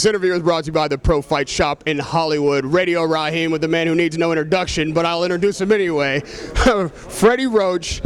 This interview is brought to you by the Pro Fight Shop in Hollywood. Radio Rahim with the man who needs no introduction, but I'll introduce him anyway. Freddie Roach,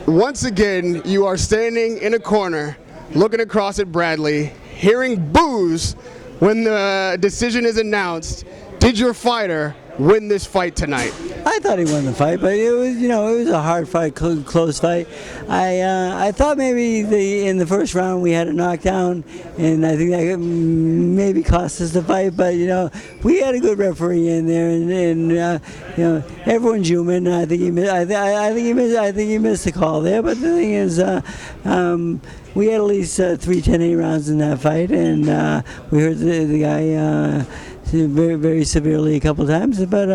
once again, you are standing in a corner, looking across at Bradley, hearing boos when the decision is announced. Did your fighter win this fight tonight? I thought he won the fight, but it was, it was a hard fight, close fight. I thought maybe in the first round we had a knockdown, and I think that maybe cost us the fight. But we had a good referee in there, and everyone's human. I think he missed the call there. But the thing is, we had at least 3 10-8 rounds in that fight, and we heard the guy very, very severely a couple times, but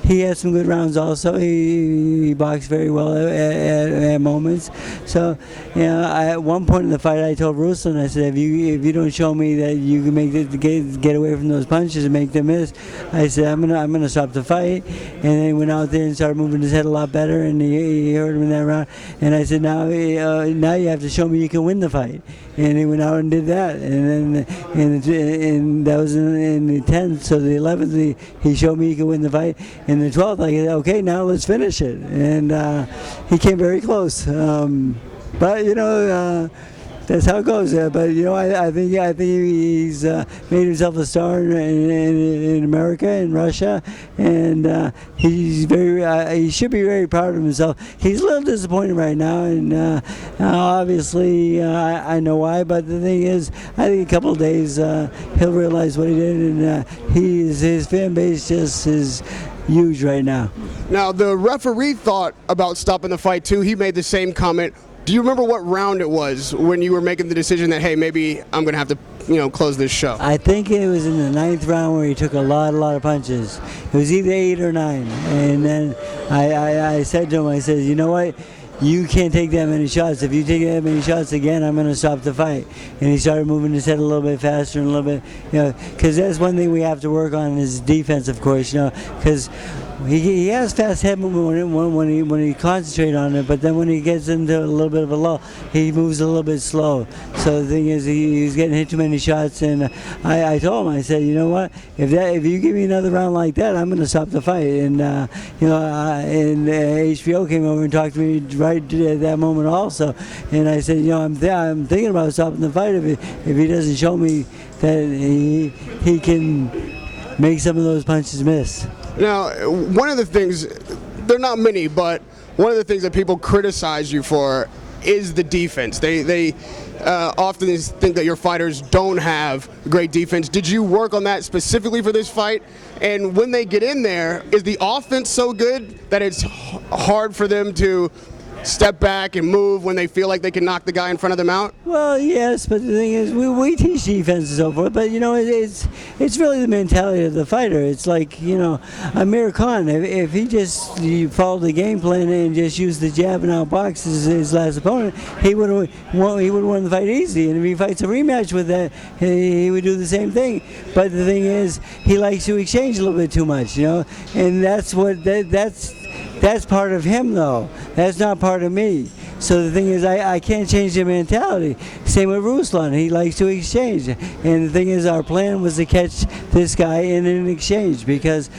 he had some good rounds also. He boxed very well at moments. So, at one point in the fight, I told Ruslan, I said, if you don't show me that you can make get away from those punches and make them miss, I said I'm gonna stop the fight. And then he went out there and started moving his head a lot better, and he hurt him in that round. And I said, now you have to show me you can win the fight. And he went out and did that, and then and that was in the 10th. So the 11th, he showed me he could win the fight. In the 12th, I said, okay, now let's finish it. And he came very close. But that's how it goes. But I think he's made himself a star in America and Russia, and he should be very proud of himself. He's a little disappointed right now, and obviously I know why. But the thing is, I think a couple of days he'll realize what he did, and his fan base just is huge right now. Now the referee thought about stopping the fight too. He made the same comment. Do you remember what round it was when you were making the decision that, hey, maybe I'm going to have to, close this show? I think it was in the 9th round where he took a lot of punches. It was either 8 or 9. And then I said to him, I said, you know what? You can't take that many shots. If you take that many shots again, I'm going to stop the fight. And he started moving his head a little bit faster and a little bit, because that's one thing we have to work on is defense, of course, because he has fast head movement when he concentrates on it, but then when he gets into a little bit of a lull, he moves a little bit slow. So the thing is, he's getting hit too many shots, and I told him, I said, you know what, if you give me another round like that, I'm going to stop the fight. And and HBO came over and talked to me right at that moment also, and I said, I'm thinking about stopping the fight if he doesn't show me that he can make some of those punches miss. Now, one of the things, there are not many, but one of the things that people criticize you for is the defense. They often think that your fighters don't have great defense. Did you work on that specifically for this fight? And when they get in there, is the offense so good that it's hard for them to step back and move when they feel like they can knock the guy in front of them out? Well, yes, but the thing is, we teach defense and so forth, but it's really the mentality of the fighter. It's like Amir Khan. If he just followed the game plan and just used the jab and outbox his last opponent, he would have won the fight easy. And if he fights a rematch with that, he would do the same thing. But the thing is, he likes to exchange a little bit too much, and that's part of him, though. That's not part of me. So the thing is, I can't change the mentality. Same with Ruslan. He likes to exchange. And the thing is, our plan was to catch this guy in an exchange, because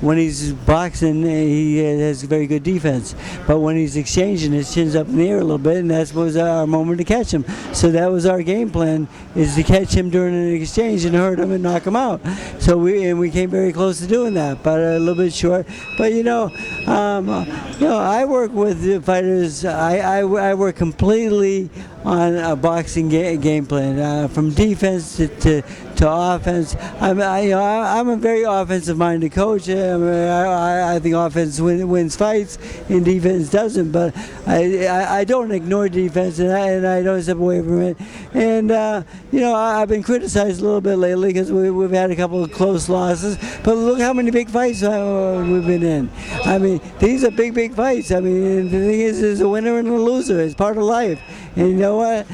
when he's boxing, he has very good defense. But when he's exchanging, his chin's up in the air a little bit, and that was our moment to catch him. So that was our game plan, is to catch him during an exchange and hurt him and knock him out. So we came very close to doing that, but a little bit short. But I work with the fighters. I work completely on a boxing game plan, from defense to offense. I'm a very offensive-minded coach. I think offense wins fights and defense doesn't. But I don't ignore defense, and I don't step away from it. And I've been criticized a little bit lately because we've had a couple of close losses. But look how many big fights we've been in. I mean, these are big fights. I mean, the thing is, there's a winner and a loser. It's part of life. And you know what?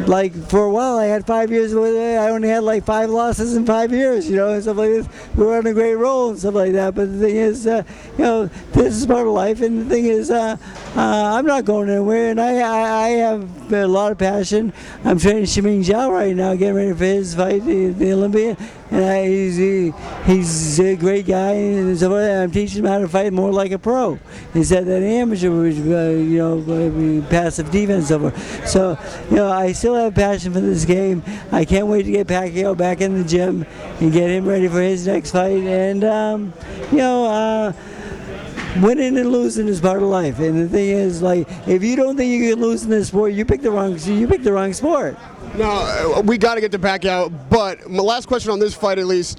Like for a while, I had 5 years, I only had like 5 losses in 5 years, and stuff like this. We were on a great roll and stuff like that. But the thing is, this is part of life. And the thing is, I'm not going anywhere, and I have a lot of passion. I'm training Shiming Zhao right now, getting ready for his fight, the Olympian. And he's a great guy, and so I'm teaching him how to fight more like a pro instead of an amateur, passive defense over. So, I still have passion for this game. I can't wait to get Pacquiao back in the gym and get him ready for his next fight. And winning and losing is part of life. And the thing is, like, if you don't think you can lose in this sport, you pick the wrong sport. No, we got to get to Pacquiao, but my last question on this fight, at least,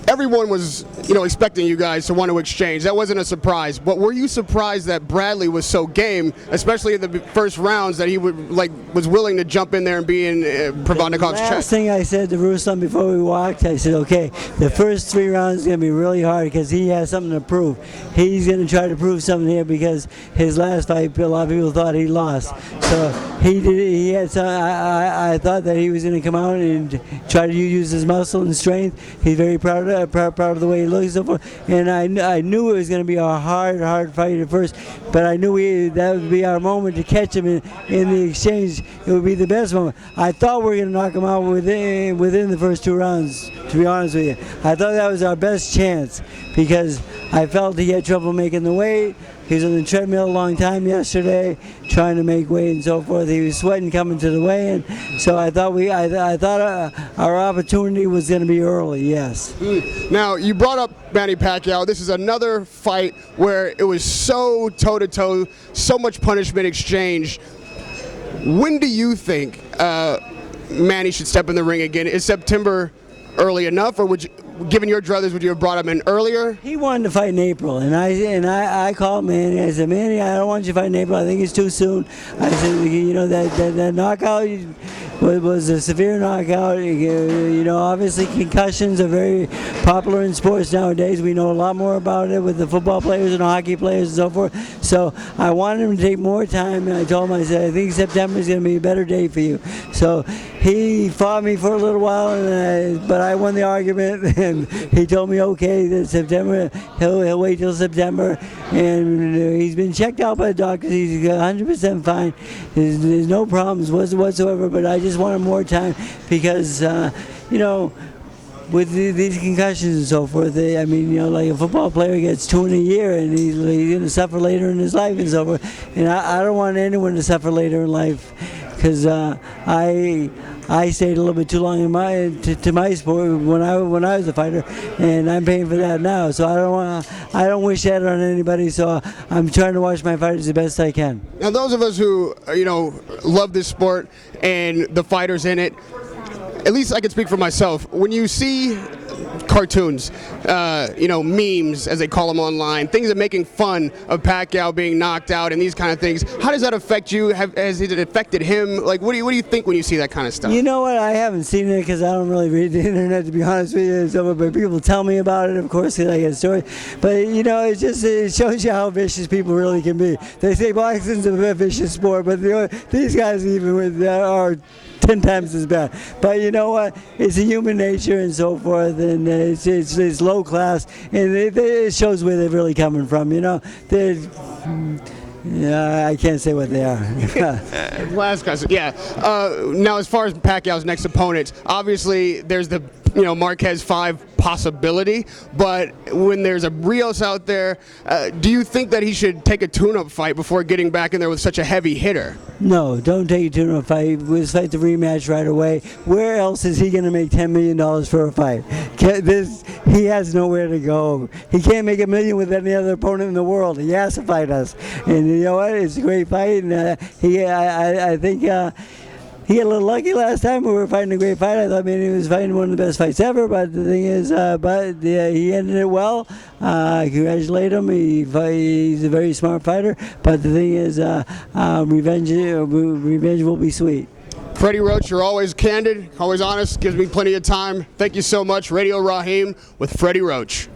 everyone was, expecting you guys to want to exchange. That wasn't a surprise. But were you surprised that Bradley was so game, especially in the first rounds, that he was willing to jump in there and be in Provodnikov's chest? Last thing I said to Ruslan before we walked, I said, okay, the first 3 rounds is going to be really hard because he has something to prove. He's going to try to prove something here because his last fight, a lot of people thought he lost. So he had some. I thought that he was going to come out and try to use his muscle and strength. He's very proud of the way he looks, so forth. And I knew it was going to be a hard fight at first, but I knew that would be our moment to catch him in the exchange. It would be the best moment. I thought we were going to knock him out within the first 2 rounds, to be honest with you. I thought that was our best chance because I felt he had trouble making the weight. He was on the treadmill a long time yesterday, trying to make weight and so forth. He was sweating coming to the weigh-in, so I thought our opportunity was going to be early. Yes. Now you brought up Manny Pacquiao. This is another fight where it was so toe-to-toe, so much punishment exchanged. When do you think Manny should step in the ring again? Is September early enough, or given your druthers, would you have brought him in earlier? He wanted to fight in April, and I called Manny. I said, Manny, I don't want you to fight in April. I think it's too soon. I said, that knockout was a severe knockout. Obviously concussions are very popular in sports nowadays. We know a lot more about it with the football players and hockey players and so forth. So I wanted him to take more time, and I told him, I said, I think September is going to be a better day for you. So he fought me for a little while, but I won the argument, and he told me, okay, that September, he'll wait till September, and he's been checked out by the doctors. He's 100% fine. There's no problems whatsoever, but I just wanted more time because, with these concussions and so forth, like a football player gets 2 in a year, and he's going to suffer later in his life and so forth. And I don't want anyone to suffer later in life because I stayed a little bit too long in my sport when I was a fighter, and I'm paying for that now. So I don't wish that on anybody. So I'm trying to watch my fighters the best I can. Now, those of us who love this sport and the fighters in it, at least I can speak for myself. When you see cartoons, memes, as they call them online, things that making fun of Pacquiao being knocked out and these kind of things, how does that affect you? Has it affected him? Like, what do you think when you see that kind of stuff? You know what? I haven't seen it because I don't really read the internet, to be honest with you. So, but people tell me about it, of course, because I get stories. But it shows you how vicious people really can be. They say boxing's a vicious sport, but these guys are 10 times as bad. But you know what? It's a human nature and so forth, and it's low class, and it shows where they're really coming from. I can't say what they are. Last question. Yeah. Now, as far as Pacquiao's next opponents, obviously there's the Marquez 5 possibility, but when there's a Rios out there, do you think that he should take a tune-up fight before getting back in there with such a heavy hitter? No, don't take a tune-up fight. We'll fight the rematch right away. Where else is he going to make $10 million for a fight? He has nowhere to go. He can't make $1 million with any other opponent in the world. He has to fight us. And you know what? It's a great fight. And I think he got a little lucky last time. We were fighting a great fight. I thought maybe he was fighting one of the best fights ever. But the thing is, he ended it well. Congratulate him. He's a very smart fighter. But the thing is, revenge will be sweet. Freddie Roach, you're always candid, always honest, gives me plenty of time. Thank you so much. Radio Rahim with Freddie Roach.